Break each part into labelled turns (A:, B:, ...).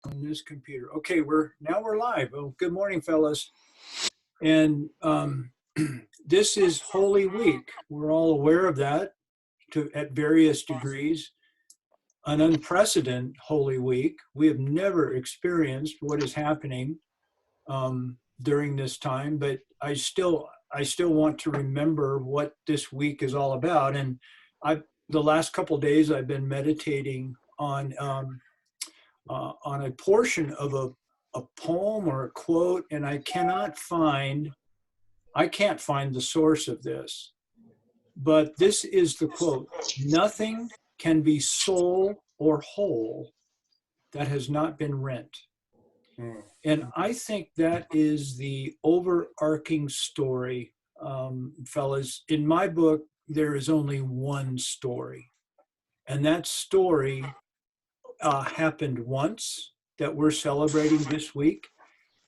A: on this computer. Okay, we're live. Well, good morning, fellas. And this is Holy Week. We're all aware of that at various degrees. An unprecedented Holy Week. We have never experienced what is happening during this time, but I still want to remember what this week is all about. And the last couple of days I've been meditating on a portion of a poem or a quote, and I can't find the source of this, but this is the quote: "Nothing can be soul or whole that has not been rent." And I think that is the overarching story, fellas. In my book, there is only one story, and that story happened once that we're celebrating this week.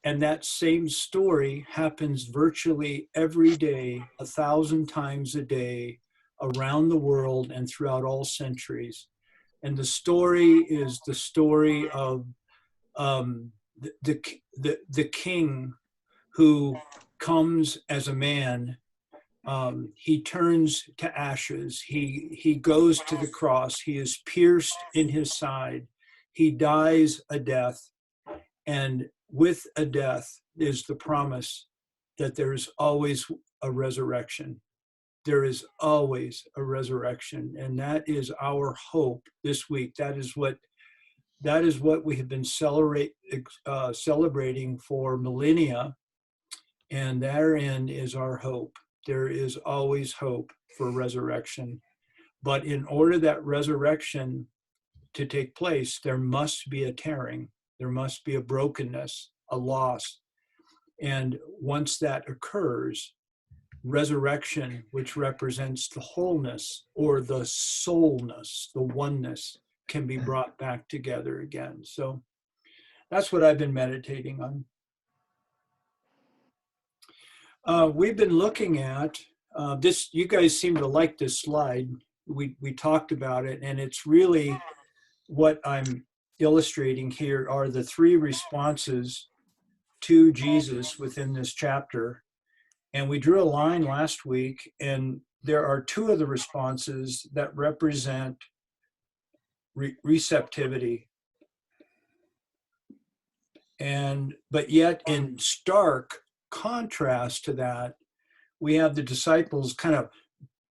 A: And that same story happens virtually every day, 1,000 times a day, around the world and throughout all centuries. And the story is the story of the king who comes as a man. He turns to ashes. He goes to the cross. He is pierced in his side. He dies a death. And with a death is the promise that there is always a resurrection. There is always a resurrection. And that is our hope this week. That is what we have been celebrating for millennia. And therein is our hope. There is always hope for resurrection. But in order that resurrection to take place, there must be a tearing. There must be a brokenness, a loss. And once that occurs, resurrection, which represents the wholeness or the soulness, the oneness, can be brought back together again. So that's what I've been meditating on. We've been looking at this. You guys seem to like this slide. We talked about it, and it's really what I'm illustrating here are the three responses to Jesus within this chapter. And we drew a line last week, and there are two of the responses that represent receptivity. But yet in stark contrast to that, we have the disciples kind of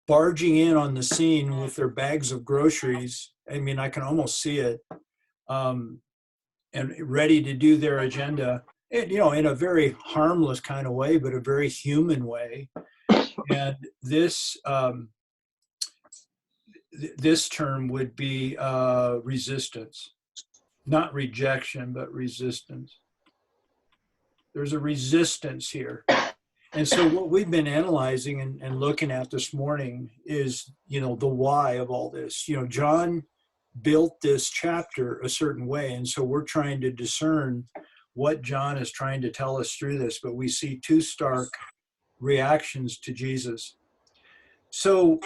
A: barging in on the scene with their bags of groceries. I mean, I can almost see it, and ready to do their agenda, in a very harmless kind of way, but a very human way. And this term would be resistance, not rejection, but resistance. There's a resistance here. And so what we've been analyzing and looking at this morning is, the why of all this. John built this chapter a certain way, and so we're trying to discern what John is trying to tell us through this, but we see two stark reactions to Jesus. So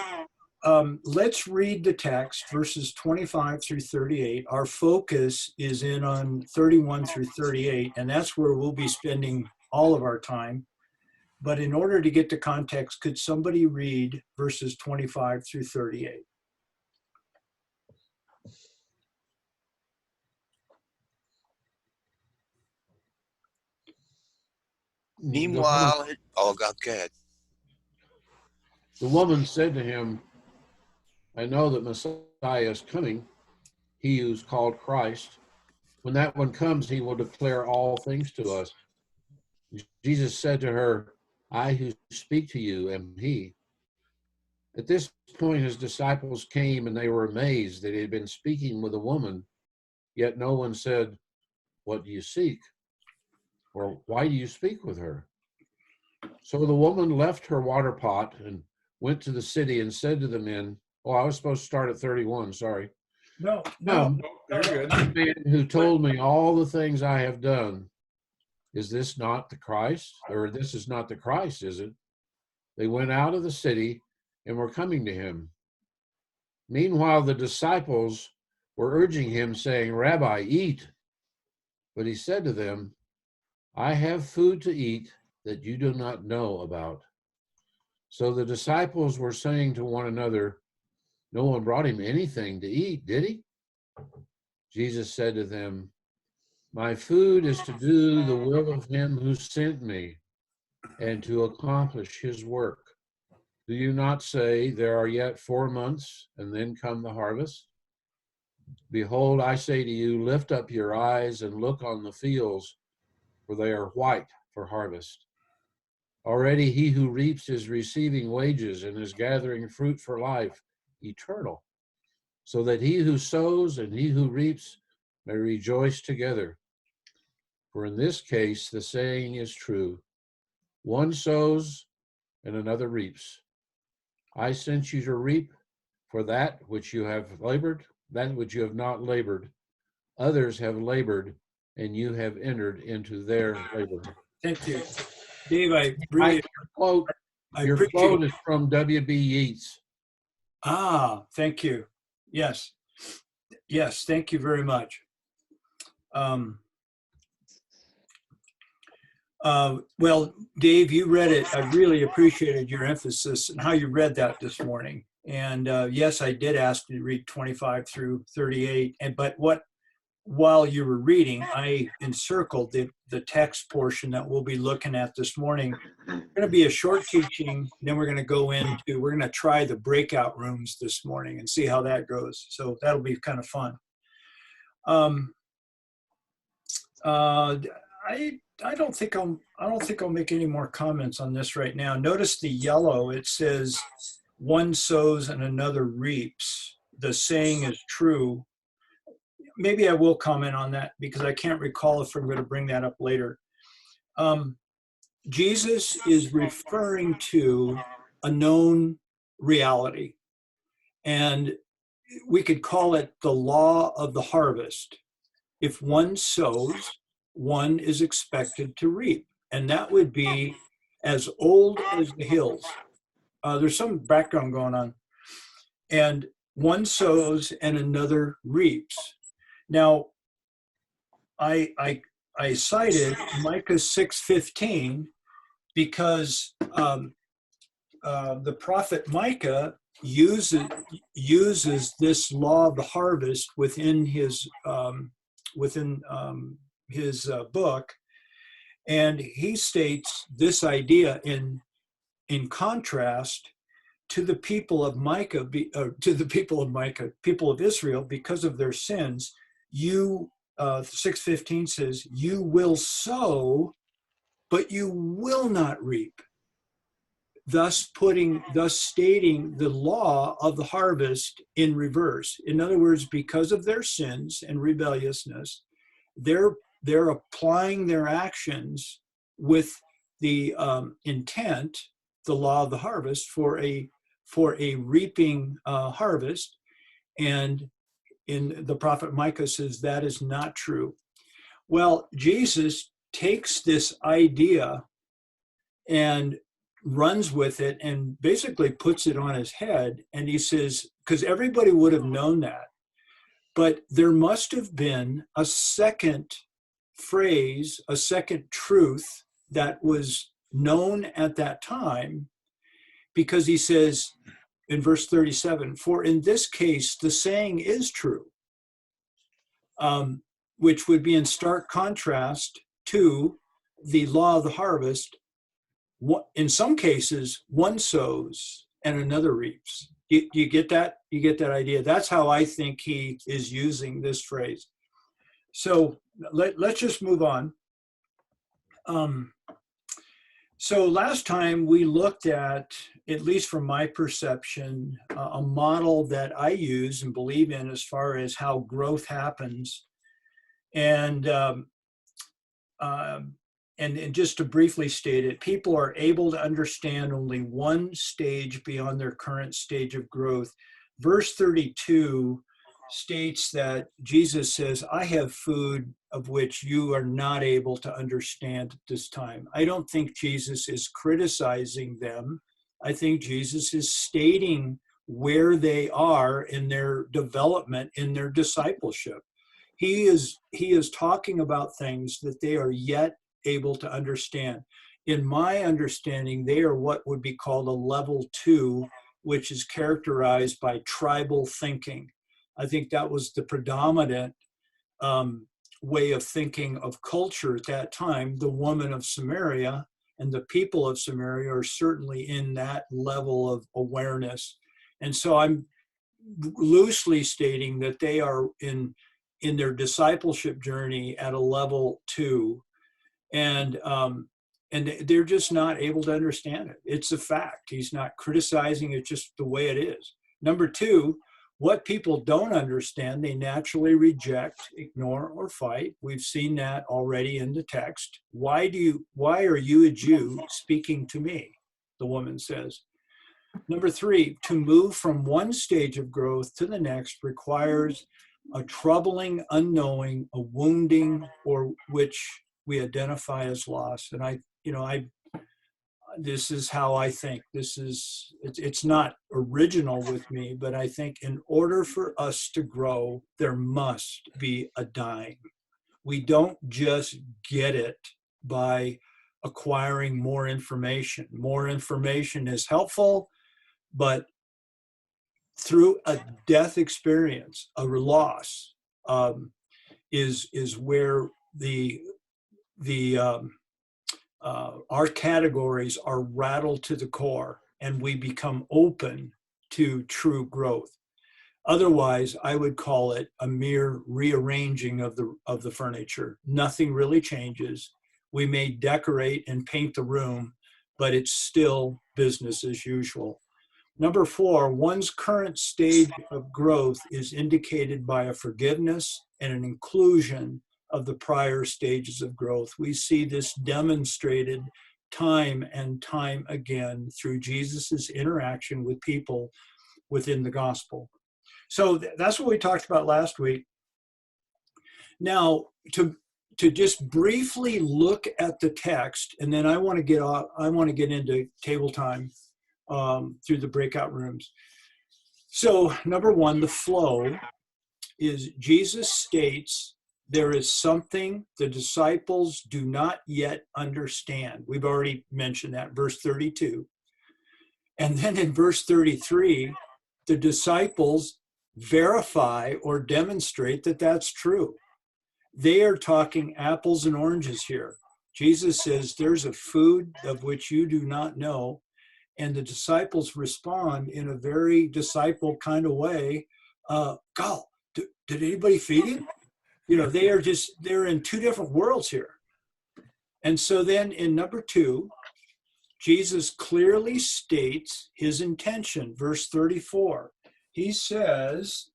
A: let's read the text, verses 25 through 38. Our focus is in on 31 through 38, and that's where we'll be spending all of our time. But in order to get the context, could somebody read verses 25 through 38?
B: Meanwhile, go ahead.
C: The woman said to him, "I know that Messiah is coming, he who's called Christ. When that one comes, he will declare all things to us." Jesus said to her, "I who speak to you am he." At this point, his disciples came, and they were amazed that he had been speaking with a woman, yet no one said, "What do you seek?" or "Why do you speak with her?" So the woman left her water pot and went to the city and said to the men, I was supposed to start at 31, sorry.
A: No.
C: You're good. The man who told me all the things I have done, is this not the Christ? Or this is not the Christ, is it? They went out of the city and were coming to him. Meanwhile, the disciples were urging him, saying, "Rabbi, eat." But he said to them, I have food to eat that you do not know about. So the disciples were saying to one another, no one brought him anything to eat, did he? Jesus said to them, my food is to do the will of him who sent me and to accomplish his work. Do you not say, there are yet 4 months, and then come the harvest? Behold, I say to you, lift up your eyes and look on the fields, for they are white for harvest. Already he who reaps is receiving wages and is gathering fruit for life eternal, so that he who sows and he who reaps may rejoice together. For in this case, the saying is true, one sows and another reaps. I sent you to reap for that which you have labored, that which you have not labored. Others have labored, and you have entered into their labor.
A: Thank you. Dave, I really
C: Your
A: appreciate
C: quote is from W.B. Yeats.
A: Thank you. Yes. Yes, thank you very much. Well, Dave, you read it. I really appreciated your emphasis and how you read that this morning. And yes, I did ask you to read 25 through 38. But while you were reading, I encircled the text portion that we'll be looking at this morning. It's going to be a short teaching. Then we're going to try the breakout rooms this morning and see how that goes. So that'll be kind of fun. I don't think I'll make any more comments on this right now. Notice the yellow. It says, "One sows and another reaps." The saying is true. Maybe I will comment on that because I can't recall if I'm going to bring that up later. Jesus is referring to a known reality, and we could call it the law of the harvest. If one sows, one is expected to reap, and that would be as old as the hills. There's some background going on. And one sows and another reaps. Now, I cited Micah 6:15 because the prophet Micah uses this law of the harvest within his book, and he states this idea in contrast to the people of Micah, people of Israel, because of their sins. 6:15 says, "You will sow, but you will not reap." Thus stating the law of the harvest in reverse. In other words, because of their sins and rebelliousness, they're applying their actions with the intent, the law of the harvest, for a reaping harvest. And in the prophet Micah says that is not true. Well, Jesus takes this idea and runs with it and basically puts it on his head. And he says, because everybody would have known that, but there must have been a second phrase, a second truth that was known at that time, because he says in verse 37, "For in this case, the saying is true," which would be in stark contrast to the law of the harvest. In some cases, one sows and another reaps. You get that? You get that idea? That's how I think he is using this phrase. So let's just move on. So last time we looked at least from my perception, a model that I use and believe in as far as how growth happens. And just to briefly state it, people are able to understand only one stage beyond their current stage of growth. Verse 32 states that Jesus says, "I have food of which you are not able to understand at this time." I don't think Jesus is criticizing them. I think Jesus is stating where they are in their development, in their discipleship. he is talking about things that they are yet able to understand. In my understanding, they are what would be called a level 2, which is characterized by tribal thinking. I think that was the predominant way of thinking of culture at that time. The woman of Samaria and the people of Samaria are certainly in that level of awareness. And so I'm loosely stating that they are in their discipleship journey at a level 2, and they're just not able to understand it. It's a fact. He's not criticizing it, just the way it is. Number 2, what people don't understand, they naturally reject, ignore, or fight. We've seen that already in the text. Why are you, a Jew, speaking to me? The woman says. Number 3, to move from one stage of growth to the next requires a troubling unknowing, a wounding, or which we identify as loss. And this is how I think. It's not original with me, but I think in order for us to grow, there must be a dying. We don't just get it by acquiring more information. More information is helpful, but through a death experience, a loss, is where our categories are rattled to the core, and we become open to true growth. Otherwise, I would call it a mere rearranging of the furniture. Nothing really changes. We may decorate and paint the room, but it's still business as usual. Number 4, one's current stage of growth is indicated by a forgiveness and an inclusion of the prior stages of growth. We see this demonstrated time and time again through Jesus's interaction with people within the gospel. So that's what we talked about last week. Now, to just briefly look at the text, and then I want to get into table time through the breakout rooms. So number 1, the flow is Jesus states there is something the disciples do not yet understand. We've already mentioned that, verse 32. And then in verse 33, the disciples verify or demonstrate that that's true. They are talking apples and oranges here. Jesus says there's a food of which you do not know. And the disciples respond in a very disciple kind of way. Gal, did anybody feed him? They're in two different worlds here. And so then in number 2, Jesus clearly states his intention. Verse 34, he says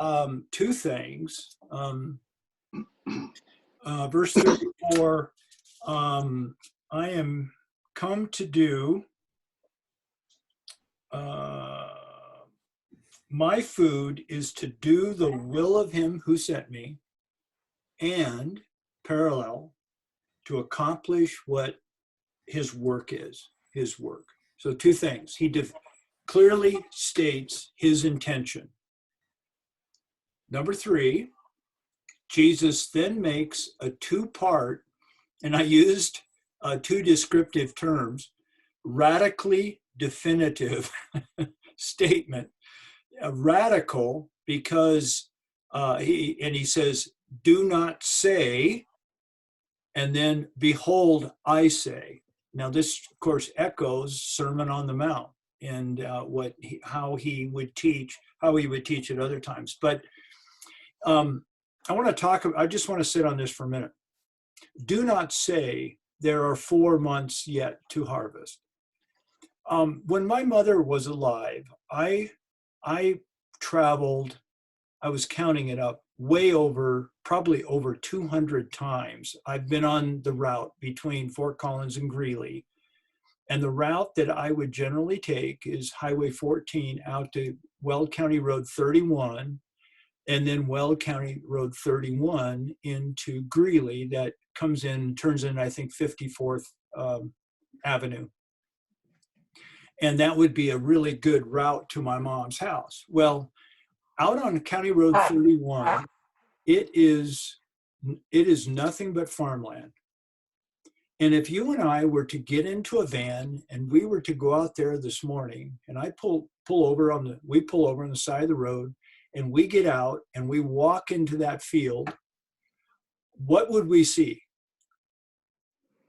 A: 2 things. Verse 34, I am come to do, my food is to do the will of him who sent me, and parallel, to accomplish what his work is, his work. So 2 things. He clearly states his intention. Number 3, Jesus then makes a 2-part, and I used 2 descriptive terms, radically definitive statement. Radical because he says, do not say, and then behold, I say. Now this, of course, echoes Sermon on the Mount and how he would teach at other times. But I just want to sit on this for a minute. Do not say there are 4 months yet to harvest. When my mother was alive, I traveled, I was counting it up, probably over 200 times. I've been on the route between Fort Collins and Greeley. And the route that I would generally take is Highway 14 out to Weld County Road 31, and then Weld County Road 31 into Greeley that turns in, I think, 54th Avenue. And that would be a really good route to my mom's house. Well, out on County Road 31, it is nothing but farmland. And if you and I were to get into a van and we were to go out there this morning, and I pull over on the side of the road, and we get out and we walk into that field, what would we see?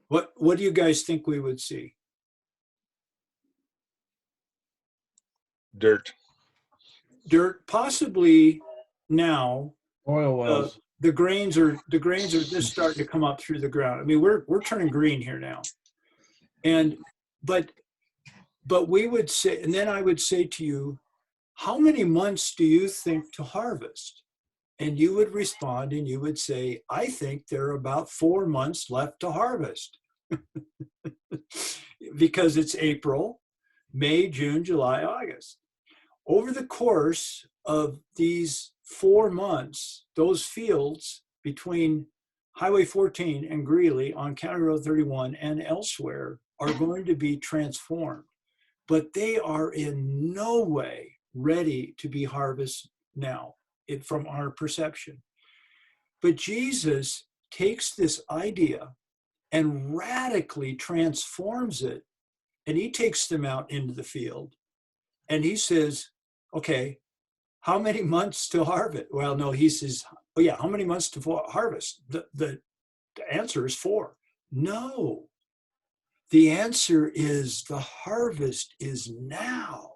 A: What do you guys think we would see?
D: Dirt.
A: Dirt, possibly now.
C: Oil wells.
A: The grains are just starting to come up through the ground. I mean, we're turning green here now, but we would say, and then I would say to you, how many months do you think to harvest? And you would respond and you would say, I think there are about 4 months left to harvest. Because it's April, May, June, July, August. Over the course of these 4 months, those fields between Highway 14 and Greeley on County Road 31 and elsewhere are going to be transformed. But they are in no way ready to be harvested now, from our perception. But Jesus takes this idea and radically transforms it, and he takes them out into the field, and he says, okay, how many months to harvest? Well, no, he says, oh yeah, how many months to harvest? The answer is 4. No, the answer is the harvest is now.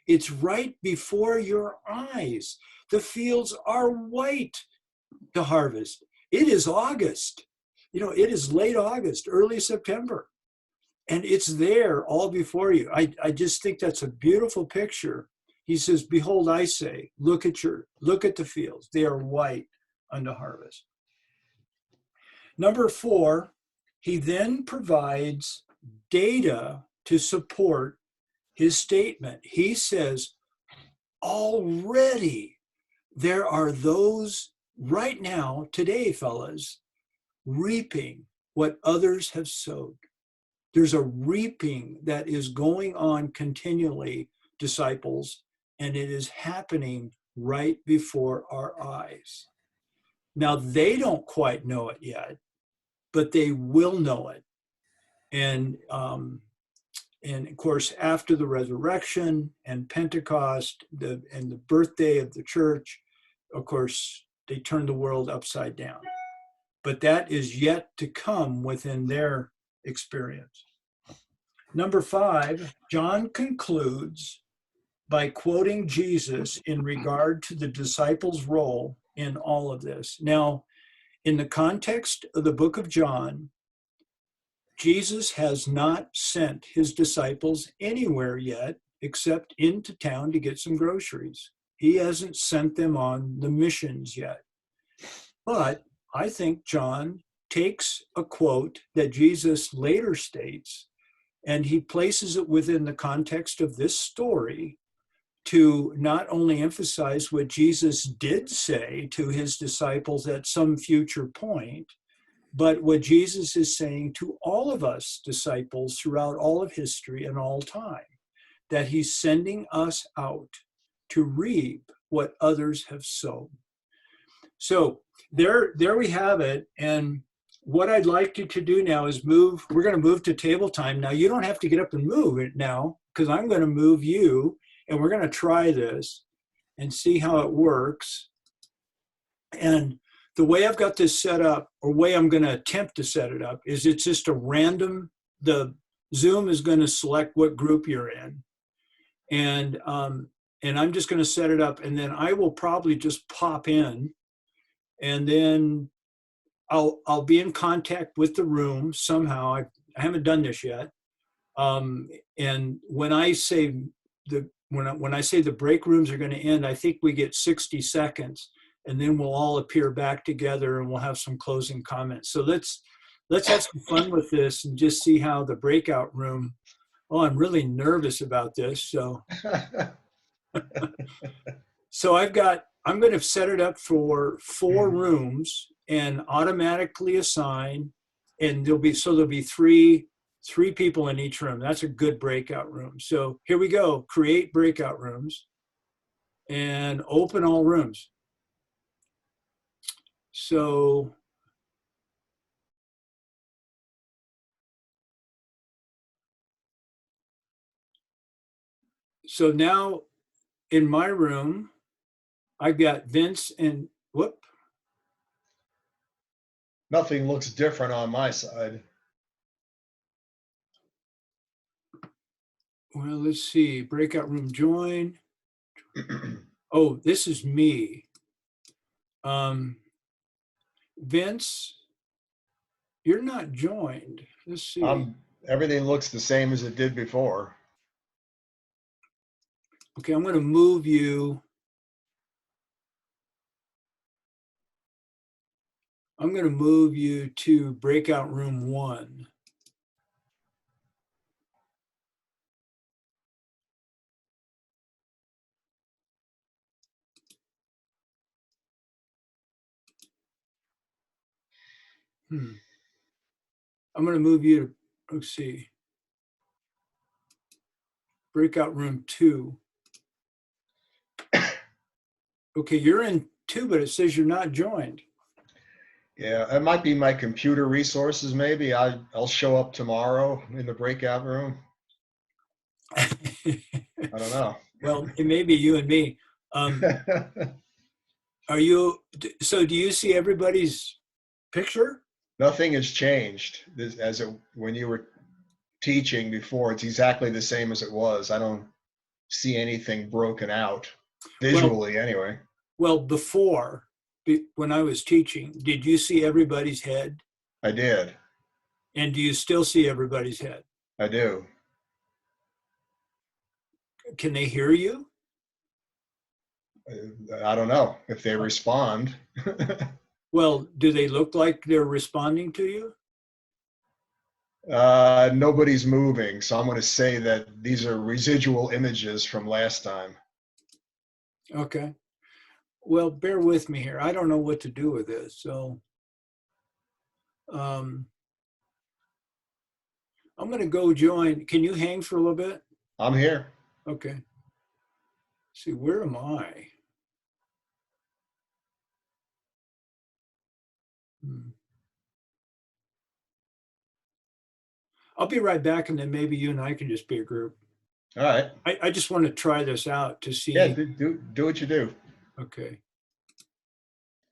A: It's right before your eyes. The fields are white to harvest. It is August. It is late August, early September. And it's there all before you. I just think that's a beautiful picture. He says, behold, I say, look at the fields. They are white unto harvest. Number 4, he then provides data to support his statement. He says, already there are those right now, today, fellas, reaping what others have sowed. There's a reaping that is going on continually, disciples, and it is happening right before our eyes. Now, they don't quite know it yet, but they will know it. And of course, after the resurrection and Pentecost and the birthday of the church, of course, they turned the world upside down. But that is yet to come within their experience. Number 5, John concludes by quoting Jesus in regard to the disciples' role in all of this. Now, in the context of the book of John, Jesus has not sent his disciples anywhere yet except into town to get some groceries. He hasn't sent them on the missions yet. But I think John takes a quote that Jesus later states, and he places it within the context of this story to not only emphasize what Jesus did say to his disciples at some future point, but what Jesus is saying to all of us disciples throughout all of history and all time, that he's sending us out to reap what others have sown. So there we have it. And what I'd like you to do now is we're going to move to table time. Now, you don't have to get up and move it now, because I'm going to move you, and we're going to try this and see how it works. And the way I've got this set up, or way I'm going to attempt to set it up, is it's just a random, the Zoom is going to select what group you're in. And I'm just going to set it up, and then I will probably just pop in, and then I'll be in contact with the room somehow. I haven't done this yet. And when I say when I say the break rooms are going to end, I think we get 60 seconds, and then we'll all appear back together and we'll have some closing comments. So let's have some fun with this and just see how the breakout room. Oh, I'm really nervous about this. So I'm going to set it up for 4 rooms and automatically assign, and there'll be three people in each room. That's a good breakout room. So here we go. Create breakout rooms and open all rooms. So now in my room, I've got Vince and whoop.
D: Nothing looks different on my side.
A: Well, let's see. Breakout room join. Oh, this is me. Vince, you're not joined. Let's see.
D: Everything looks the same as it did before.
A: Okay, I'm going to move you. I'm going to move you to breakout room 1. I'm going to move you to, let's see, breakout room 2. Okay, you're in 2, but it says you're not joined.
D: Yeah, it might be my computer resources. Maybe I'll show up tomorrow in the breakout room. I don't know.
A: Well, it may be you and me. Are you, so do you see everybody's picture?
D: Nothing has changed when you were teaching before. It's exactly the same as it was. I don't see anything broken out visually, anyway.
A: Well, before, when I was teaching, did you see everybody's head?
D: I did.
A: And do you still see everybody's head?
D: I do.
A: Can they hear you?
D: I don't know if they respond.
A: Well, do they look like they're responding to you?
D: Nobody's moving, so I'm going to say that these are residual images from last time.
A: Okay. Well, bear with me here. I don't know what to do with this. So I'm going to go join. Can you hang for a little bit?
D: I'm here.
A: Okay. Let's see, where am I? I'll be right back, and then maybe you and I can just be a group.
D: All right.
A: I just want to try this out to see.
D: Yeah, do what you do.
A: Okay.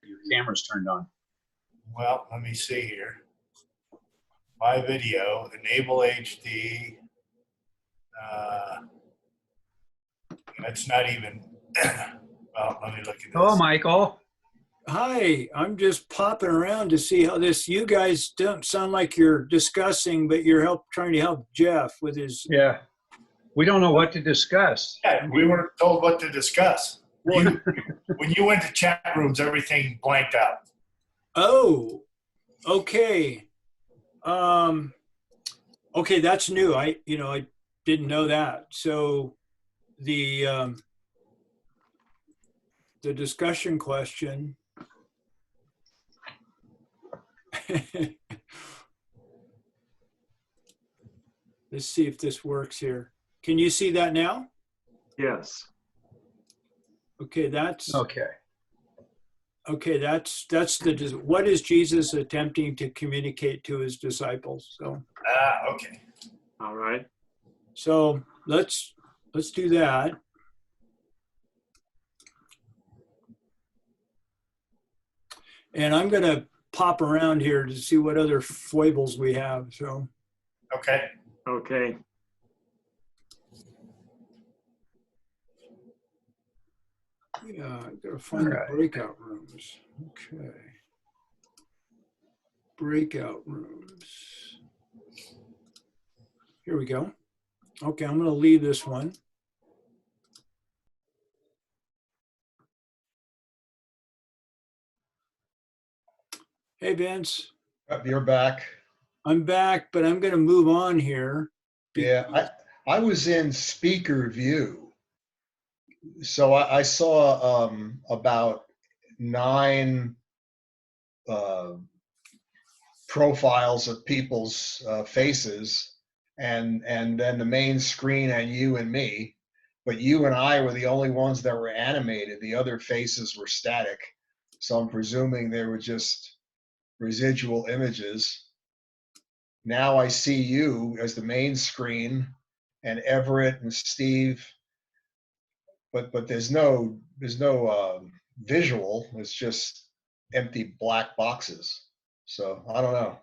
E: Your camera's turned on.
F: Well, let me see here. My video, enable HD. It's not even, well, let me look at this.
E: Hello, Michael.
A: Hi, I'm just popping around to see how this, you guys don't sound like you're discussing, but you're trying to help Jeff with his.
E: Yeah. We don't know what to discuss.
F: Yeah, we weren't told what to discuss. When you went to chat rooms, everything blanked out.
A: Oh, okay. Okay, that's new. I didn't know that. So the discussion question. Let's see if this works here. Can you see that now?
G: Yes.
A: Okay, that's
E: Okay.
A: okay. That's the what is Jesus attempting to communicate to his disciples? So
F: Okay.
G: All right.
A: so let's do that. And I'm going to pop around here to see what other foibles we have. So
F: Okay.
G: Okay.
A: yeah, I gotta find the breakout rooms. Okay. Breakout rooms. Here we go. Okay, I'm gonna leave this one. Hey, Vince.
D: You're back.
A: I'm back, but I'm gonna move on here.
D: Yeah, I was in speaker view. So I saw about 9 profiles of people's faces, and then the main screen and you and me. But you and I were the only ones that were animated. The other faces were static. So I'm presuming they were just residual images. Now I see you as the main screen and Everett and Steve, but there's no visual. It's just empty black boxes. So I don't know.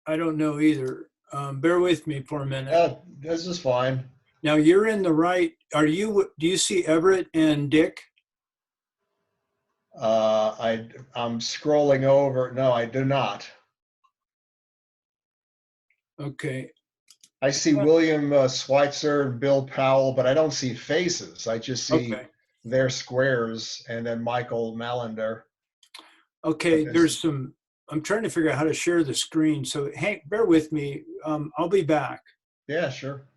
A: I don't know either. Bear with me for a minute.
D: This is fine.
A: Now you're in the right. Do you see Everett and Dick?
D: I'm scrolling over. No, I do not.
A: Okay.
D: I see William Schweitzer and Bill Powell, but I don't see faces. I just see
A: Okay.
D: their squares and then Michael Malander.
A: Okay.
D: But
A: There's some. I'm trying to figure out how to share the screen. So Hank, bear with me. I'll be back.
D: Yeah, sure.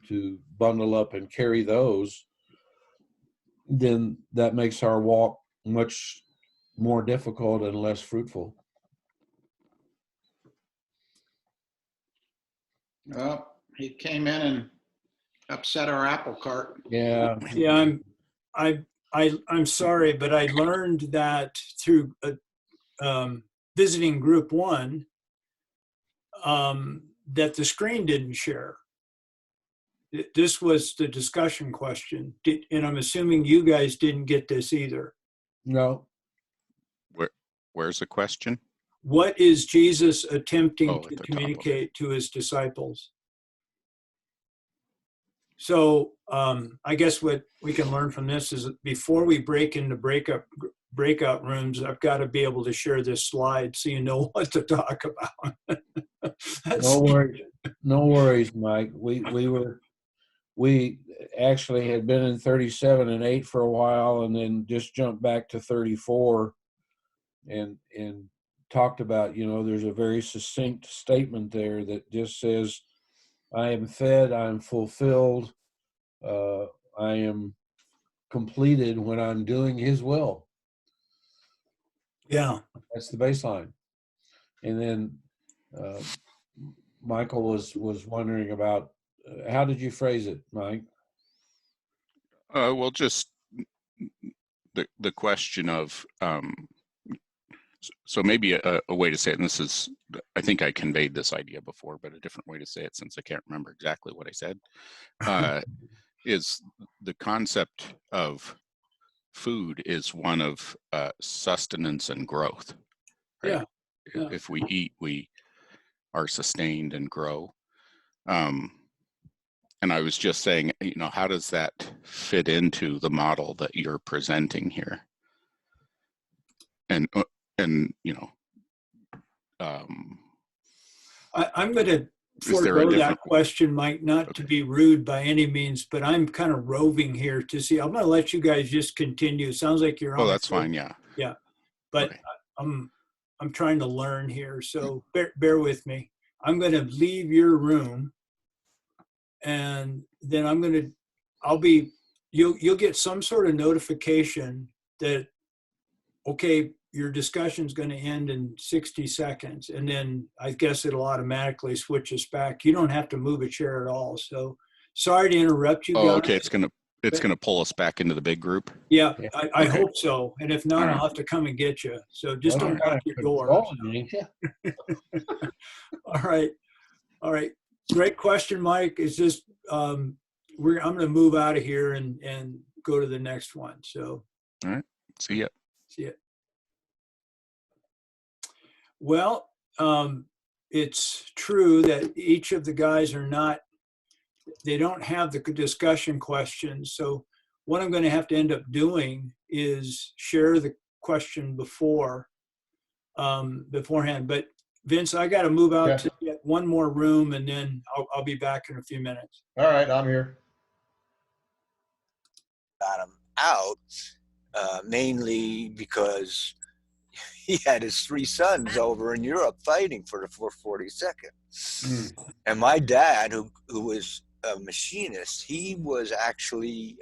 C: To bundle up and carry those, then that makes our walk much more difficult and less fruitful.
H: Well, he came in and upset our apple cart.
C: Yeah.
A: Yeah, I'm sorry, but I learned that through visiting group one, that the screen didn't share. This was the discussion question. And I'm assuming you guys didn't get this either.
C: No.
B: Where's the question?
A: What is Jesus attempting
B: Oh,
A: to
B: at the top,
A: communicate to his disciples? So I guess what we can learn from this is that before we break into breakout rooms, I've got to be able to share this slide so you know what to talk about.
C: No worries. No worries, Mike. We actually had been in 37 and 8 for a while, and then just jumped back to 34 and talked about, there's a very succinct statement there that just says, I am fed, I am fulfilled, I am completed when I'm doing his will.
A: Yeah.
C: That's the baseline. And then Michael was wondering about, how did you phrase it, Mike?
B: Well, just the question of, so maybe a way to say it, and this is, I think I conveyed this idea before, but a different way to say it, since I can't remember exactly what I said, is the concept of food is one of sustenance and growth. Right?
A: Yeah.
B: If we eat, we are sustained and grow. And I was just saying, how does that fit into the model that you're presenting here? And
A: I'm going to
B: is there a
A: forego that
B: different
A: question, Mike, not to be rude by any means, but I'm kind of roving here to see. I'm going to let you guys just continue. Sounds like you're on.
B: Oh, that's fine. Yeah.
A: Yeah. But
B: Okay.
A: I'm trying to learn here. So bear with me. I'm going to leave your room, and then you'll get some sort of notification that, okay, your discussion's going to end in 60 seconds. And then I guess it'll automatically switch us back. You don't have to move a chair at all. So sorry to interrupt you guys.
B: Oh, okay. It's gonna pull us back into the big group.
A: Yeah, I
B: Okay.
A: hope so. And if not,
B: All right.
A: I'll have to come and get you. So just
C: Well,
A: don't
C: you're
A: lock your door.
C: controlling, ain't you?
A: All right. All right. Great question, Mike. It's just, I'm going to move out of here and go to the next one. So
B: All right. See ya.
A: see it. Well, it's true that each of the guys they don't have the discussion questions. So what I'm going to have to end up doing is share the question beforehand. But Vince, I got to move out to get one more room, and then I'll be back in a few minutes.
D: All right, I'm here.
B: Got him out, mainly because he had his 3 sons over in Europe fighting for the 442nd. And my dad, who was a machinist, he was actually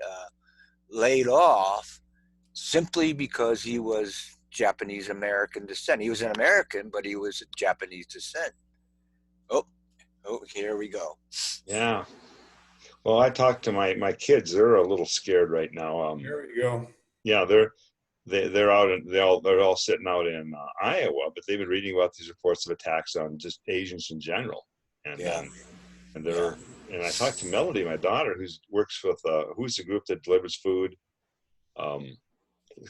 B: laid off simply because he was Japanese American descent. He was an American, but he was Japanese descent. Oh, here we go.
I: Yeah. Well, I talked to my kids. They're a little scared right now.
F: There we go.
I: Yeah, they're out and they're all sitting out in Iowa, but they've been reading about these reports of attacks on just Asians in general. And
B: Yeah.
I: and they're and I talked to Melody, my daughter, who's works with who's the group that delivers food, kind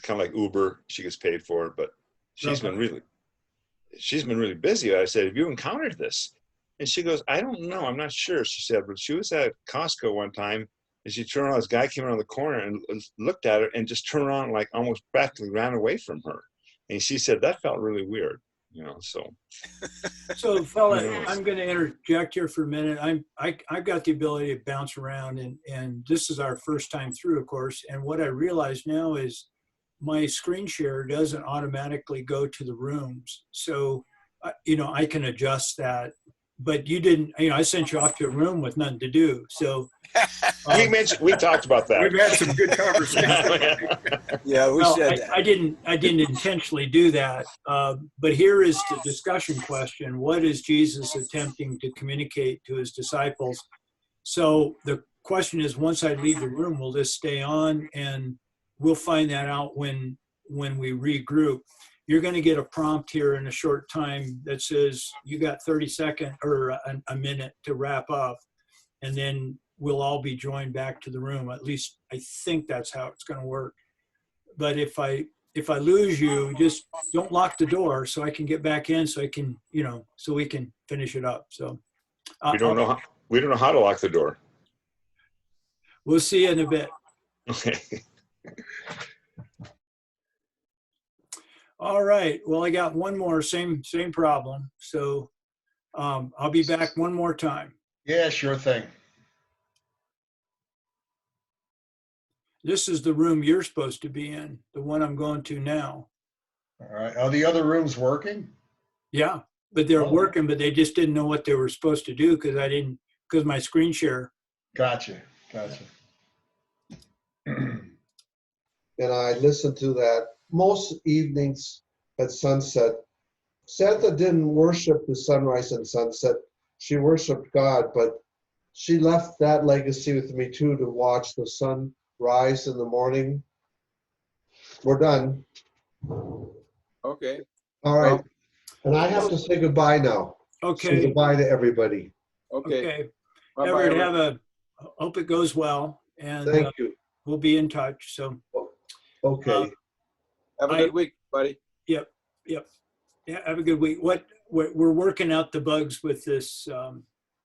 I: of like Uber. She gets paid for it, but she's been really busy. I said, have you encountered this? And she goes, I don't know, I'm not sure. She said, but she was at Costco one time. And she turned around, this guy came around the corner and looked at her and just turned around, like almost practically ran away from her. And she said, that felt really weird, so.
A: So fella, I'm going to interject here for a minute. I've got the ability to bounce around and this is our first time through, of course. And what I realize now is my screen share doesn't automatically go to the rooms. So, I can adjust that. But you didn't, I sent you off to a room with nothing to do. So
I: we talked about that.
F: We've had some good conversations.
B: Yeah, we said that.
A: I didn't intentionally do that. But here is the discussion question. What is Jesus attempting to communicate to his disciples? So the question is, once I leave the room, will this stay on? And we'll find that out when we regroup. You're going to get a prompt here in a short time that says you got 30 seconds or a minute to wrap up, and then we'll all be joined back to the room. At least I think that's how it's going to work. But if I lose you, just don't lock the door so I can get back in, so I can, so we can finish it up. So
I: we don't know how to lock the door.
A: We'll see you in a bit.
I: Okay.
A: All right. Well, I got one more, same problem. So I'll be back one more time.
D: Yeah, sure thing.
A: This is the room you're supposed to be in, the one I'm going to now.
D: All right. Are the other rooms working?
A: Yeah, but they're working, but they just didn't know what they were supposed to do because my screen share.
D: Gotcha.
J: And I listened to that most evenings at sunset. Santa didn't worship the sunrise and sunset. She worshiped God, but she left that legacy with me too, to watch the sun rise in the morning. We're done.
K: Okay.
J: All right. And I have to say goodbye now.
A: Okay.
J: Say goodbye to everybody.
K: Okay.
A: Everett, hope it goes well. And
J: Thank you.
A: We'll be in touch. So.
J: Okay.
K: Have a good week, buddy.
A: Yep. Yeah, have a good week. We're working out the bugs with this.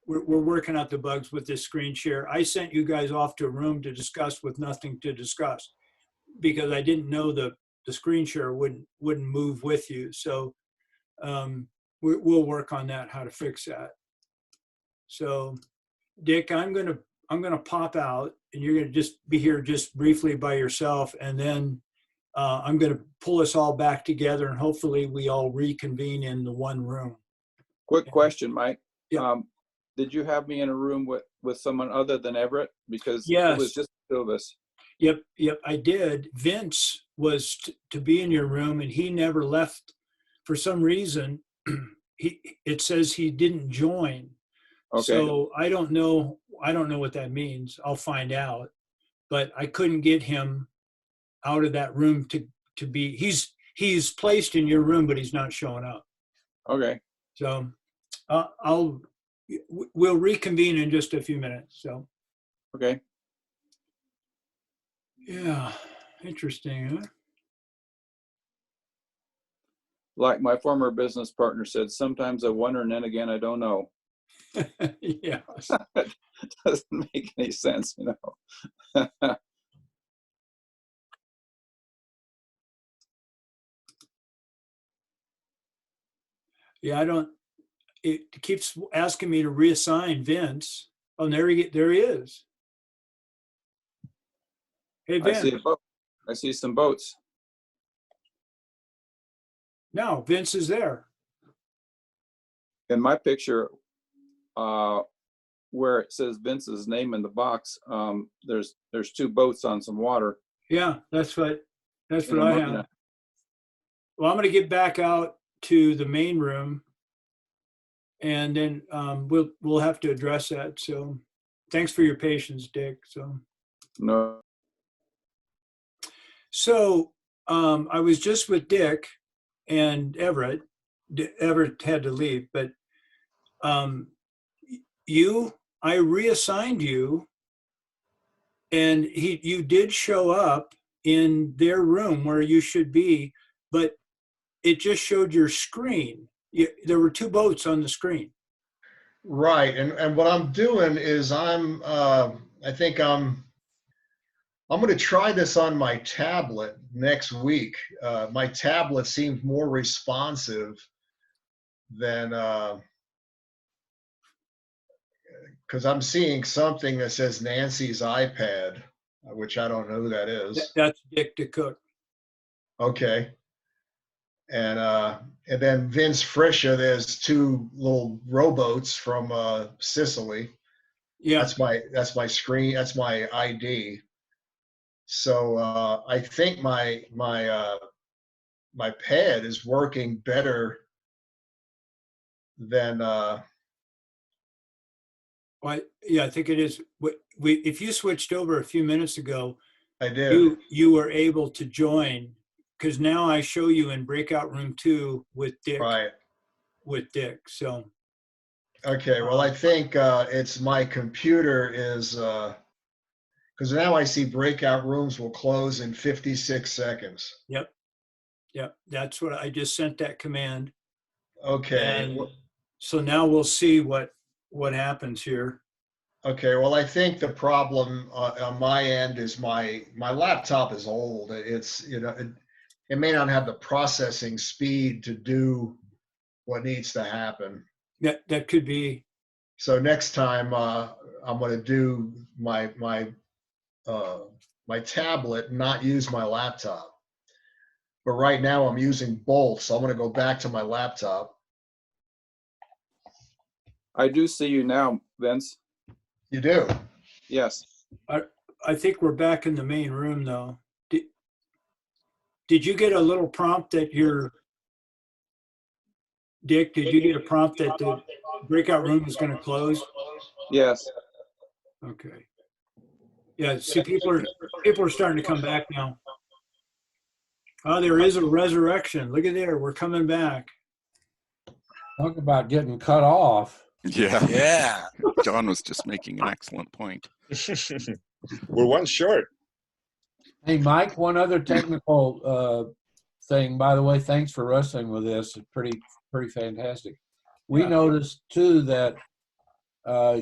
A: We're working out the bugs with this screen share. I sent you guys off to a room to discuss with nothing to discuss because I didn't know the screen share wouldn't move with you. So we'll work on that, how to fix that. So Dick, I'm gonna pop out and you're gonna just be here just briefly by yourself, and then I'm going to pull us all back together and hopefully we all reconvene in the one room.
K: Quick question, Mike.
A: Yeah.
K: Did you have me in a room with someone other than Everett? Because
A: Yes.
K: It was just the two of us.
A: Yep, I did. Vince was to be in your room and he never left for some reason. It says he didn't join.
K: Okay.
A: So I don't know what that means. I'll find out. But I couldn't get him out of that room to be, he's placed in your room, but he's not showing up.
K: Okay.
A: So we'll reconvene in just a few minutes. So.
K: Okay.
A: Yeah. Interesting, huh?
K: Like my former business partner said, sometimes I wonder and then again, I don't know.
A: Yeah.
K: It doesn't make any sense,
A: Yeah, it keeps asking me to reassign Vince. Oh, there he is. Hey, Vince.
K: I see a boat. I see some boats.
A: No, Vince is there.
K: In my picture, where it says Vince's name in the box, there's two boats on some water.
A: Yeah, that's what I have. Well, I'm going to get back out to the main room, and then we'll have to address that. So, thanks for your patience, Dick. So.
K: No.
A: So I was just with Dick and Everett. Everett had to leave, but I reassigned you, and you did show up in their room where you should be, but it just showed your screen. There were two boats on the screen.
D: Right. And what I'm doing is I think I'm going to try this on my tablet next week. My tablet seems more responsive than, because I'm seeing something that says Nancy's iPad, which I don't know who that is.
A: That's Dick DeCook.
D: Okay. And then Vince Friscia, there's two little rowboats from Sicily.
A: Yeah.
D: That's my screen. That's my ID. So I think my pad is working better than.
A: Yeah, I think it is. If you switched over a few minutes ago,
D: I did.
A: You were able to join, because now I show you in breakout room 2 with Dick.
D: Right.
A: With Dick. So.
D: Okay. Well, I think it's my computer is because now I see breakout rooms will close in 56 seconds.
A: Yep. That's what I just sent that command.
D: Okay.
A: And so now we'll see what happens here.
D: Okay, well, I think the problem on my end is my laptop is old. It's, it may not have the processing speed to do what needs to happen.
A: That could be.
D: So next time I'm going to do my tablet, not use my laptop. But right now I'm using both, so I'm going to go back to my laptop.
K: I do see you now, Vince.
D: You do?
K: Yes.
A: I think we're back in the main room, though. Did you get a little prompt that Dick, did you get a prompt that the breakout room is going to close?
K: Yes.
A: Okay. Yeah, see, people are starting to come back now. Oh, there is a resurrection. Look at there. We're coming back.
C: Talk about getting cut off.
L: Yeah.
B: Yeah.
L: John was just making an excellent point.
I: We're one short.
C: Hey, Mike, one other technical thing, by the way, thanks for wrestling with this. It's pretty fantastic. We noticed, too, that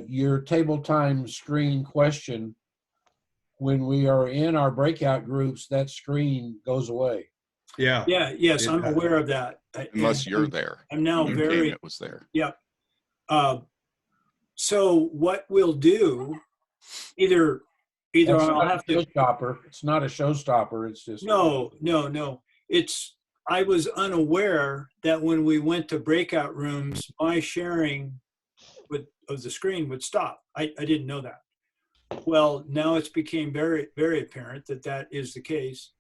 C: your table time screen question, when we are in our breakout groups, that screen goes away.
A: Yeah. Yes, I'm aware of that.
L: Unless you're there.
A: I'm now
L: You
A: very.
L: came, it was there.
A: Yep. So what we'll do, either I'll have to.
C: It's not a showstopper. It's just.
A: No. I was unaware that when we went to breakout rooms, my sharing of the screen would stop. I didn't know that. Well, now it's became very, very apparent that is the case.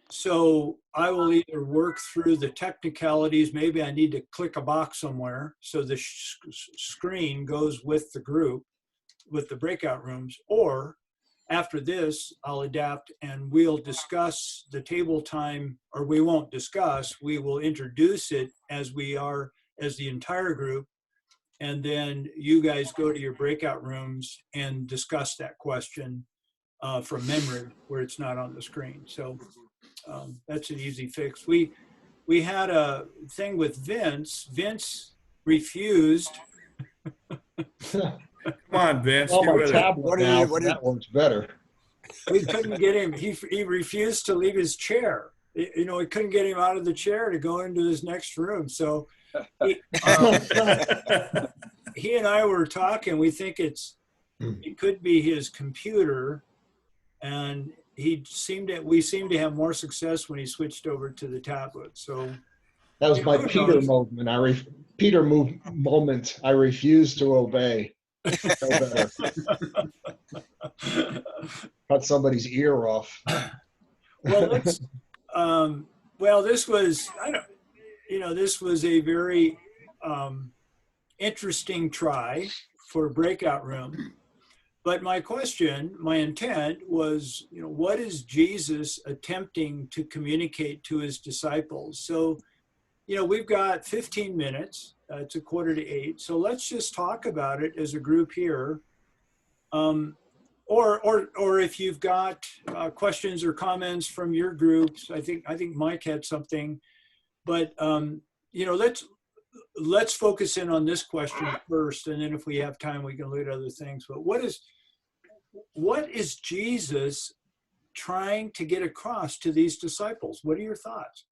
A: So I will either work through the technicalities. Maybe I need to click a box somewhere so the screen goes with the group, with the breakout rooms, or after this, I'll adapt and we'll discuss the table time, or we won't discuss, we will introduce it as the entire group. And then you guys go to your breakout rooms and discuss that question from memory where it's not on the screen. So that's an easy fix. We had a thing with Vince. Vince refused.
M: Come on, Vince.
D: Well,
M: get
D: my
M: with it.
D: tablet now, that works better.
A: We couldn't get him. He refused to leave his chair. We couldn't get him out of the chair to go into his next room. So he and I were talking. We think it could be his computer, and we seemed to have more success when he switched over to the tablet. So
D: that was my Peter moment. Peter moment. I refuse to obey. No better. Cut somebody's ear off.
A: Well, this was this was a very interesting try for breakout room. But my question, my intent was, what is Jesus attempting to communicate to his disciples? So, we've got 15 minutes. It's 7:45. So let's just talk about it as a group here. Or if you've got questions or comments from your groups, I think Mike had something. But let's focus in on this question first, and then if we have time, we can look at other things. But what is Jesus trying to get across to these disciples? What are your thoughts?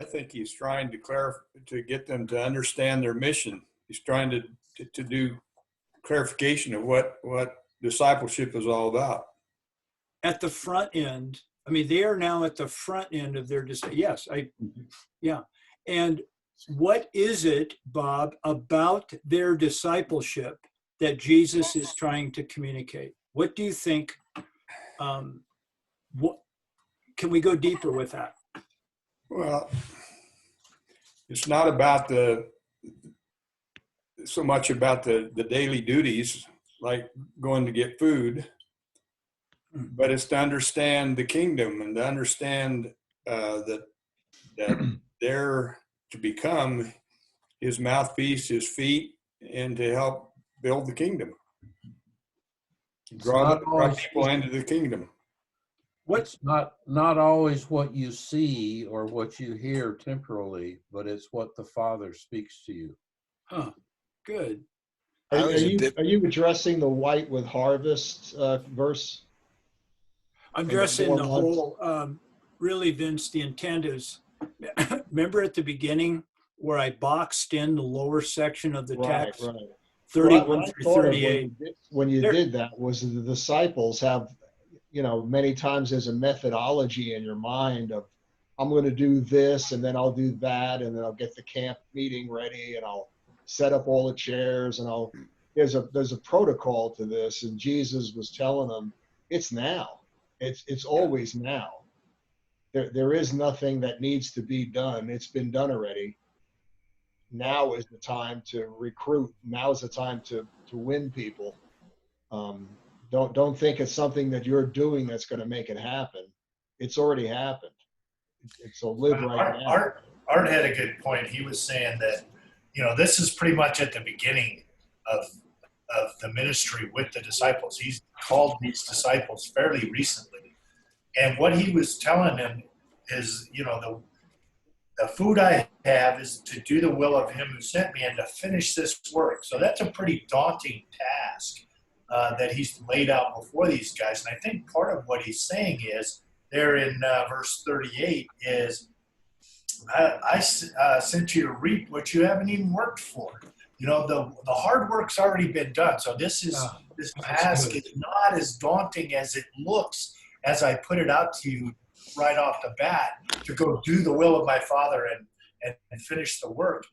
M: I think he's trying to get them to understand their mission. He's trying to do clarification of what discipleship is all about.
A: At the front end, I mean, they are now at the front end of their yeah. And what is it, Bob, about their discipleship that Jesus is trying to communicate? What do you think? What can we go deeper with that?
M: Well, it's not about so much about the daily duties like going to get food, but it's to understand the kingdom and to understand that they're to become his mouthpiece, his feet, and to help build the kingdom. Draw people into the kingdom.
C: It's not always what you see or what you hear temporally, but it's what the Father speaks to you.
A: Huh. Good.
D: Are you addressing the white with harvest verse?
A: I'm addressing the whole, really, Vince, the intent is, remember at the beginning where I boxed in the lower section of the text?
D: Right.
A: 31 through 38.
D: When you did that was the disciples have, many times there's a methodology in your mind of, I'm going to do this and then I'll do that and then I'll get the camp meeting ready and I'll set up all the chairs and there's a protocol to this. And Jesus was telling them, it's now. It's always now. There is nothing that needs to be done. It's been done already. Now is the time to recruit. Now is the time to win people. Don't think it's something that you're doing that's going to make it happen. It's already happened. So live right now.
F: Art had a good point. He was saying that, this is pretty much at the beginning of the ministry with the disciples. He's called these disciples fairly recently. And what he was telling them is, the food I have is to do the will of him who sent me and to finish this work. So that's a pretty daunting task that he's laid out before these guys. And I think part of what he's saying is, there in verse 38 is, I sent you to reap what you haven't even worked for. The hard work's already been done. So this task is not as daunting as it looks as I put it out to you right off the bat, to go do the will of my Father and finish the work.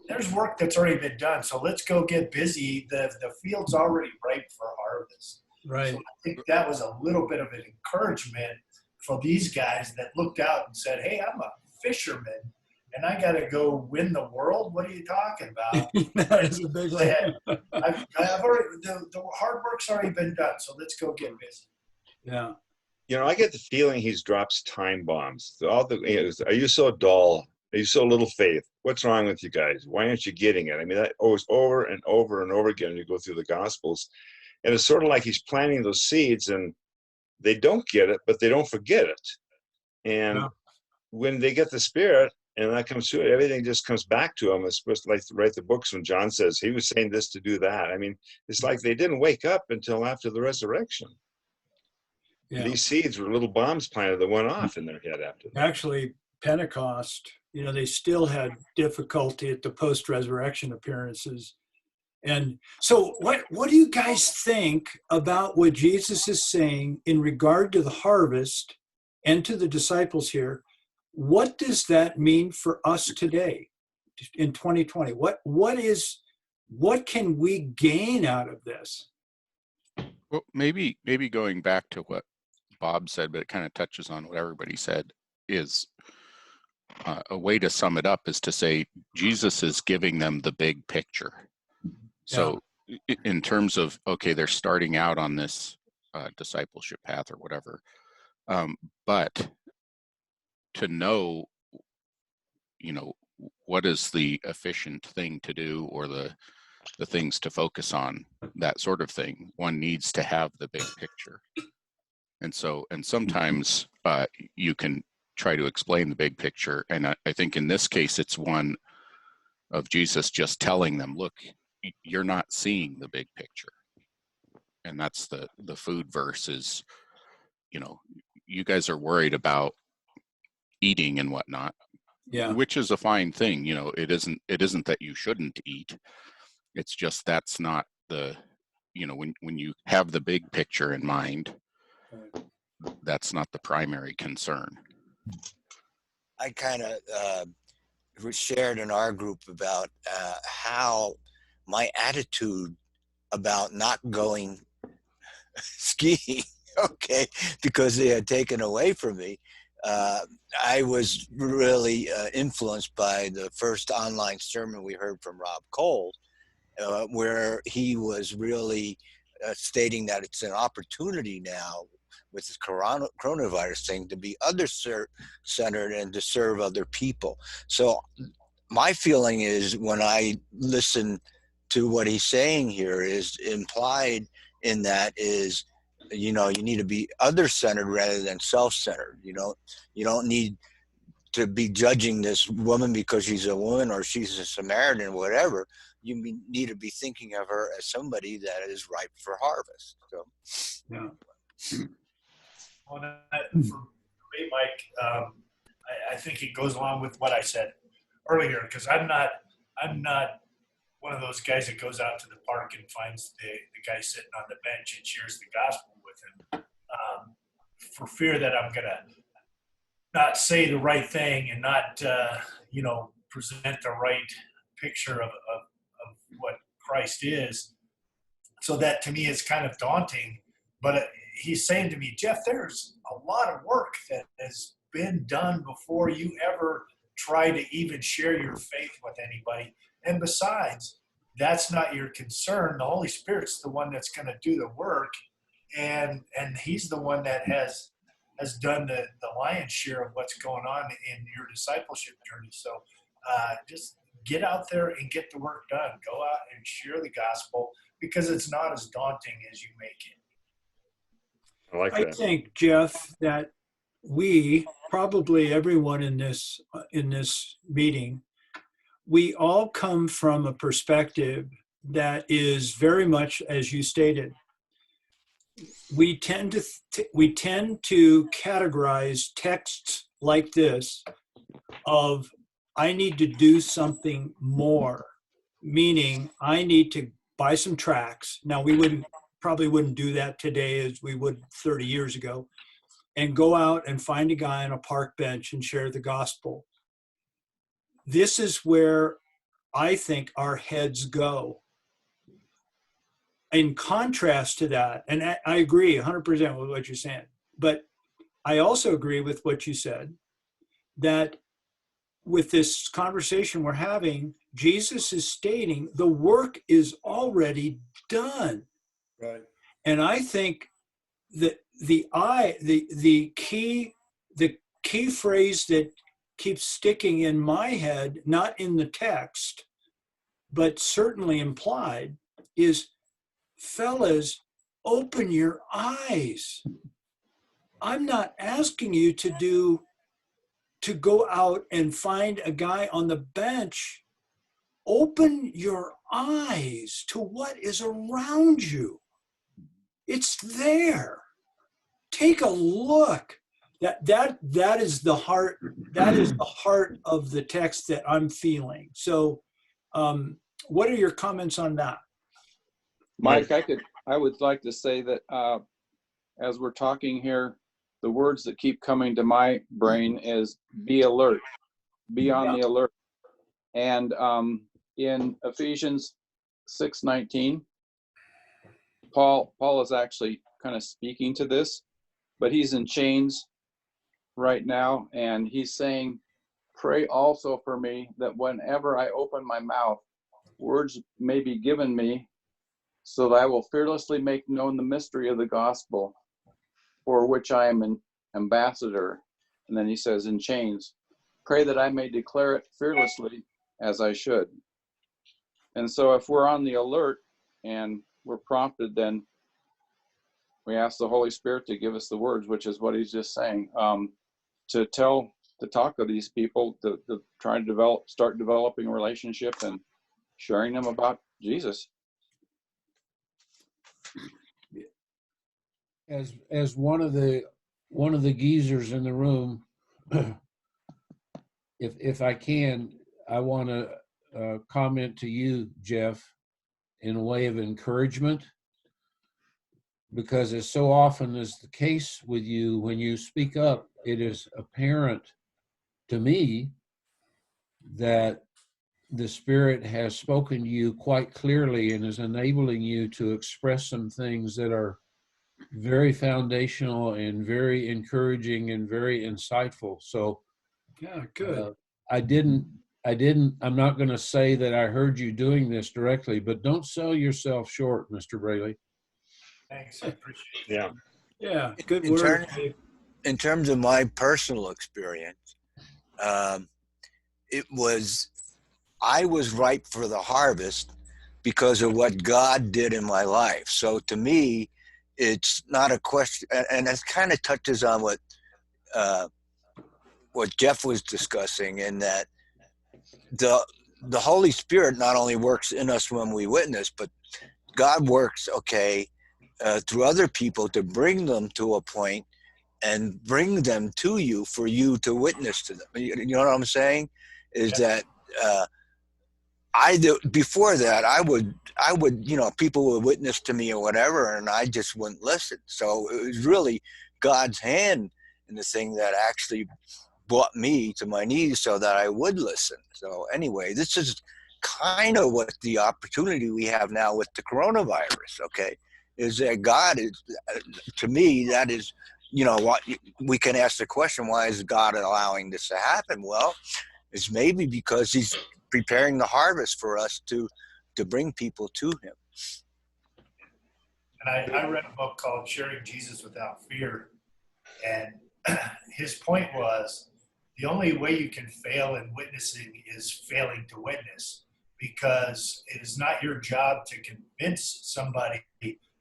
F: There's work that's already been done. So let's go get busy. The field's already ripe for harvest.
A: Right.
F: So I think that was a little bit of an encouragement for these guys that looked out and said, hey, I'm a fisherman and I got to go win the world. What are you talking about?
A: That is a big one.
F: I've already, the hard work's already been done. So let's go get busy.
A: Yeah.
I: I get the feeling he drops time bombs. Are you so dull? Are you so little faith? What's wrong with you guys? Why aren't you getting it? I mean, that goes over and over and over again. You go through the Gospels, and it's sort of like he's planting those seeds, and they don't get it, but they don't forget it. And when they get the Spirit, and that comes through it, everything just comes back to them. It's supposed to like to write the books when John says he was saying this to do that. I mean, it's like they didn't wake up until after the resurrection. Yeah. These seeds were little bombs planted that went off in their head after that.
A: Actually, Pentecost, they still had difficulty at the post-resurrection appearances. And so what do you guys think about what Jesus is saying in regard to the harvest and to the disciples here? What does that mean for us today in 2020? What can we gain out of this?
L: Well, maybe going back to what Bob said, but it kind of touches on what everybody said, is a way to sum it up is to say Jesus is giving them the big picture. So in terms of, okay, they're starting out on this discipleship path or whatever, but to know, what is the efficient thing to do, or the things to focus on, that sort of thing, one needs to have the big picture. And sometimes you can try to explain the big picture. And I think in this case, it's one of Jesus just telling them, look, you're not seeing the big picture. And that's the food verse is, you guys are worried about eating and whatnot, which is a fine thing. It isn't that you shouldn't eat. It's just that's not the, when you have the big picture in mind, that's not the primary concern.
B: I kind of shared in our group about how my attitude about not going skiing, okay, because they had taken away from me. I was really influenced by the first online sermon we heard from Rob Cole, where he was really stating that it's an opportunity now with the coronavirus thing to be other-centered and to serve other people. So my feeling is, when I listen to what he's saying here, is implied in that is, you need to be other-centered rather than self-centered. You don't need to be judging this woman because she's a woman or she's a Samaritan, whatever. You need to be thinking of her as somebody that is ripe for harvest. So,
A: yeah.
F: Well, for me, Mike, I think it goes along with what I said earlier, because I'm not one of those guys that goes out to the park and finds the guy sitting on the bench and shares the gospel with him, for fear that I'm gonna not say the right thing and not present the right picture of what Christ is. So that to me is kind of daunting. But he's saying to me, Jeff, there's a lot of work that has been done before you ever try to even share your faith with anybody. And besides, that's not your concern. The Holy Spirit's the one that's going to do the work. And he's the one that has done the lion's share of what's going on in your discipleship journey. So just get out there and get the work done. Go out and share the gospel, because it's not as daunting as you make it.
A: I think, Jeff, that we, probably everyone in this meeting, we all come from a perspective that is very much, as you stated, we tend to categorize texts like this of, I need to do something more, meaning I need to buy some tracts. Now, we probably wouldn't do that today as we would 30 years ago, and go out and find a guy on a park bench and share the gospel. This is where I think our heads go. In contrast to that, and I agree 100% with what you're saying, but I also agree with what you said, that with this conversation we're having, Jesus is stating the work is already done.
M: Right.
A: And I think that the key phrase that keeps sticking in my head, not in the text, but certainly implied, is, fellas, open your eyes. I'm not asking you to go out and find a guy on the bench. Open your eyes to what is around you. It's there. Take a look. That is the heart. That is the heart of the text that I'm feeling. So, what are your comments on that?
K: Mike, I would like to say that as we're talking here, the words that keep coming to my brain is be alert, be on the alert. And in Ephesians 6:19, Paul is actually kind of speaking to this, but he's in chains right now, and he's saying, pray also for me that whenever I open my mouth, words may be given me so that I will fearlessly make known the mystery of the gospel, for which I am an ambassador. And then he says in chains, pray that I may declare it fearlessly as I should. And so if we're on the alert and we're prompted, then we ask the Holy Spirit to give us the words, which is what he's just saying, to talk to these people, to try to start developing a relationship and sharing them about Jesus.
C: As one of the geezers in the room, if I can, I want to comment to you, Jeff, in a way of encouragement, because as so often is the case with you, when you speak up, it is apparent to me that the Spirit has spoken to you quite clearly and is enabling you to express some things that are very foundational and very encouraging and very insightful. So
A: Yeah, good.
C: I'm not going to say that I heard you doing this directly, but don't sell yourself short, Mr. Braley.
F: Thanks, I appreciate that.
I: Yeah.
A: Yeah, good
B: In,
A: word.
B: in terms of my personal experience, I was ripe for the harvest because of what God did in my life. So to me, it's not a question, and it kind of touches on what Jeff was discussing, in that the Holy Spirit not only works in us when we witness, but God works, through other people to bring them to a point and bring them to you for you to witness to them. You know what I'm saying? Is that before that I would people would witness to me or whatever, and I just wouldn't listen. So it was really God's hand in the thing that actually brought me to my knees so that I would listen. So anyway, this is kind of what the opportunity we have now with the coronavirus, is that God is, to me, that is, what we can ask the question, why is God allowing this to happen? Well, it's maybe because he's preparing the harvest for us to bring people to him.
F: And I read a book called Sharing Jesus Without Fear, and his point was the only way you can fail in witnessing is failing to witness, because it is not your job to convince somebody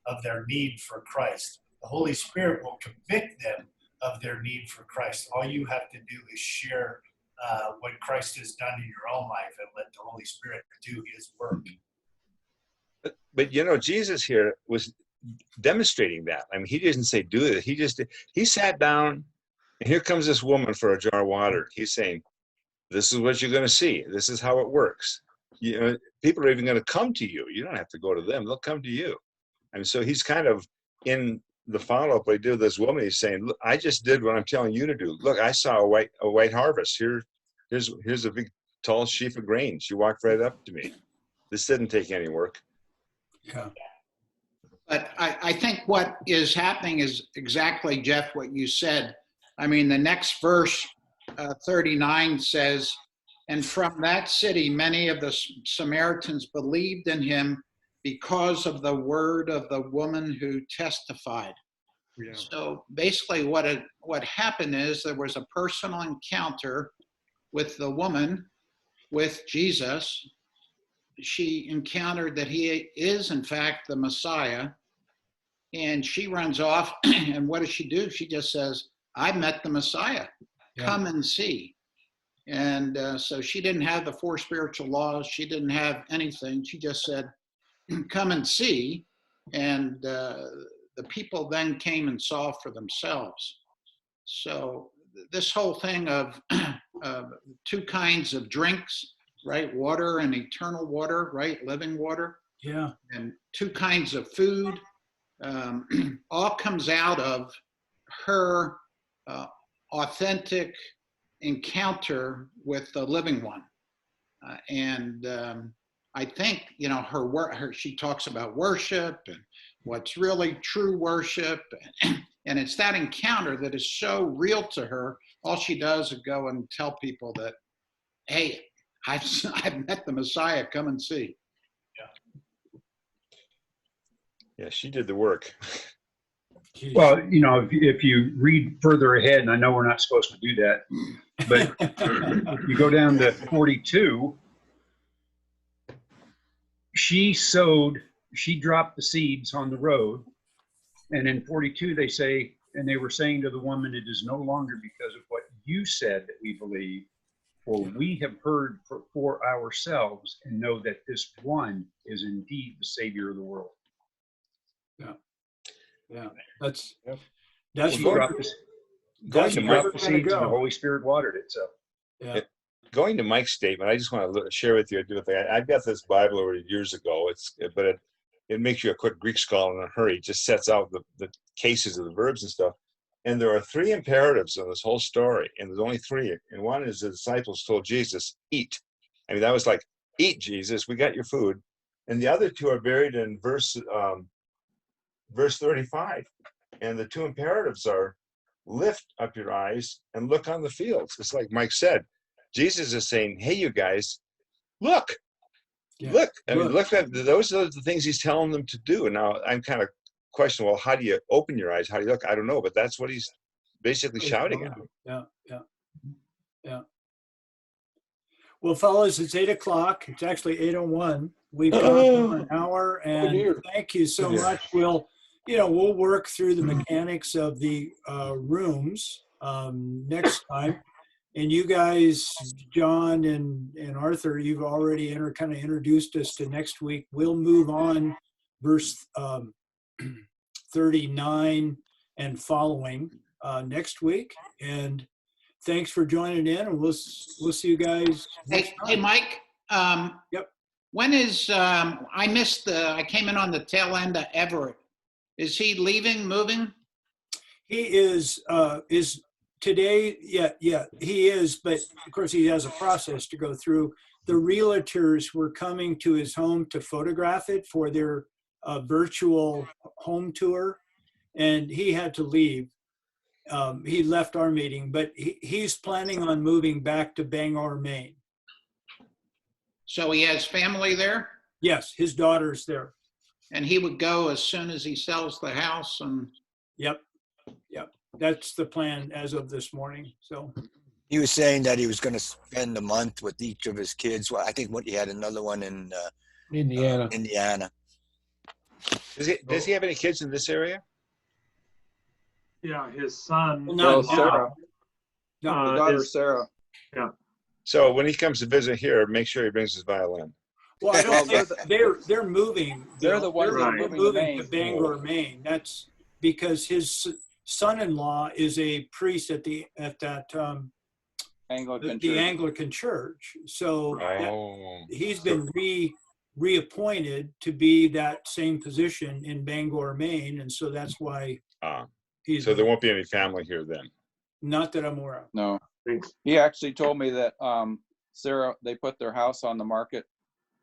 F: of their need for Christ. The Holy Spirit will convict them of their need for Christ. All you have to do is share what Christ has done in your own life and let the Holy Spirit do his work.
I: But Jesus here was demonstrating that. I mean, he didn't say do it. He sat down, and here comes this woman for a jar of water. He's saying, this is what you're going to see. This is how it works. People are even going to come to you. You don't have to go to them. They'll come to you. And so he's kind of in the follow-up what he did with this woman. He's saying, look, I just did what I'm telling you to do. Look, I saw a white harvest. Here's a big, tall sheaf of grain. She walked right up to me. This didn't take any work.
A: Yeah.
H: But I think what is happening is exactly, Jeff, what you said. I mean, the next verse, 39, says, and from that city, many of the Samaritans believed in him because of the word of the woman who testified. Yeah. So basically what happened is there was a personal encounter with the woman, with Jesus. She encountered that he is, in fact, the Messiah. And she runs off, and what does she do? She just says, I met the Messiah. Yeah. Come and see. And so she didn't have the 4 spiritual laws. She didn't have anything. She just said, come and see. And the people then came and saw for themselves. So this whole thing of 2 kinds of drinks, right? Water and eternal water, right? Living water.
A: Yeah.
H: And 2 kinds of food. All comes out of her authentic encounter with the living one. I think, she talks about worship and what's really true worship. And it's that encounter that is so real to her. All she does is go and tell people that, hey, I've met the Messiah, come and see.
I: Yeah, she did the work.
E: Well, you know, if you read further ahead, and I know we're not supposed to do that, but if you go down to 42, she dropped the seeds on the road. And in 42, they say, and they were saying to the woman, it is no longer because of what you said that we believe, for we have heard for ourselves and know that this one is indeed the Savior of the world.
A: Yeah. Yeah. That's
E: She
I: Well,
E: dropped
I: going to Mike,
E: the seeds and the Holy Spirit watered it. So
A: Yeah.
I: going to Mike's statement, I just want to share with you. I got this Bible over years ago. It makes you a quick Greek scholar in a hurry. It just sets out the cases of the verbs and stuff. And there are 3 imperatives in this whole story, and there's only 3. And one is the disciples told Jesus, "Eat." I mean, that was like, "Eat, Jesus. We got your food." And the other 2 are buried in verse 35. And the 2 imperatives are, "Lift up your eyes and look on the fields." It's like Mike said. Jesus is saying, "Hey, you guys, look.
A: Yeah.
I: Look." I mean, look at those are the things he's telling them to do. And now I'm kind of questioning, well, how do you open your eyes? How do you look? I don't know, but that's what he's basically shouting at them.
A: Yeah. Yeah. Yeah. Well, fellas, it's 8 o'clock. It's actually 8:01. We've gone for an hour, and thank you so much. We'll work through the mechanics of the rooms next time. And you guys, John and Arthur, you've already kind of introduced us to next week. We'll move on verse 39 and following next week. And thanks for joining in, and we'll see you guys next time.
H: Hey, Mike.
A: Yep.
H: When is I came in on the tail end of Everett. Is he leaving, moving?
A: He is today. Yeah, he is. But of course, he has a process to go through. The realtors were coming to his home to photograph it for their virtual home tour, and he had to leave. He left our meeting, but he's planning on moving back to Bangor, Maine.
H: So he has family there?
A: Yes, his daughter's there.
H: And he would go as soon as he sells the house?
A: Yep. That's the plan as of this morning. So
B: he was saying that he was going to spend a month with each of his kids. Well, I think he had another one in Indiana.
I: Does he have any kids in this area?
G: Yeah, his son.
K: Well, Sarah.
A: No,
K: the daughter, Sarah.
G: Yeah.
I: So when he comes to visit here, make sure he brings his violin.
A: Well, I don't think they're moving.
K: They're the ones that are moving
A: to Bangor, Maine. That's because his son-in-law is a priest at that Anglican church. So he's been reappointed to be that same position in Bangor, Maine, and so that's why
I: so there won't be any family here then.
A: Not that I'm aware of.
K: No. He actually told me that Sarah, they put their house on the market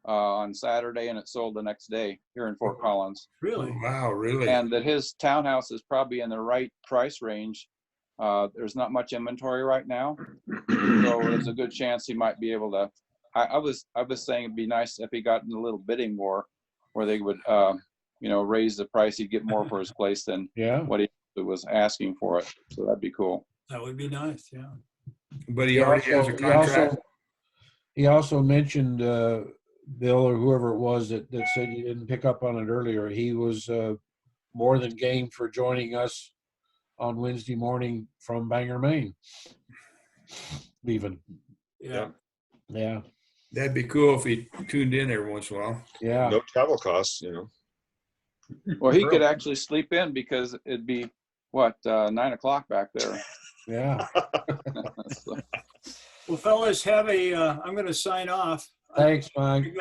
K: on Saturday and it sold the next day here in Fort Collins.
A: Really?
M: Oh, wow, really?
K: And that his townhouse is probably in the right price range. There's not much inventory right now, so there's a good chance he might be able to. I was saying it'd be nice if he got in a little bidding war where they would raise the price. He'd get more for his place than what he was asking for it. So that'd be cool.
A: That would be nice, yeah.
M: But he already has a contract.
C: He also mentioned Bill or whoever it was that said you didn't pick up on it earlier. He was more than game for joining us on Wednesday morning from Bangor, Maine. Leaving.
A: Yeah.
M: That'd be cool if he tuned in every once in a while.
C: Yeah.
I: No travel costs,
K: Well, he could actually sleep in because it'd be 9 o'clock back there.
C: Yeah.
K: So.
A: Well, fellas, I'm going to sign off.
C: Thanks, Mike.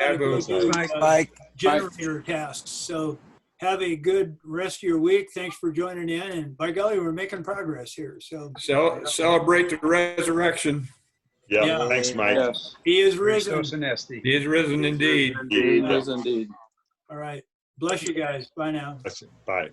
B: Mike.
A: Generator tasks. So have a good rest of your week. Thanks for joining in. And by golly, we're making progress here. So
M: celebrate the resurrection.
I: Yeah. Thanks, Mike.
K: Yes.
A: He is risen.
M: He is risen indeed.
K: He is indeed.
A: All right. Bless you guys. Bye now.
I: Bye.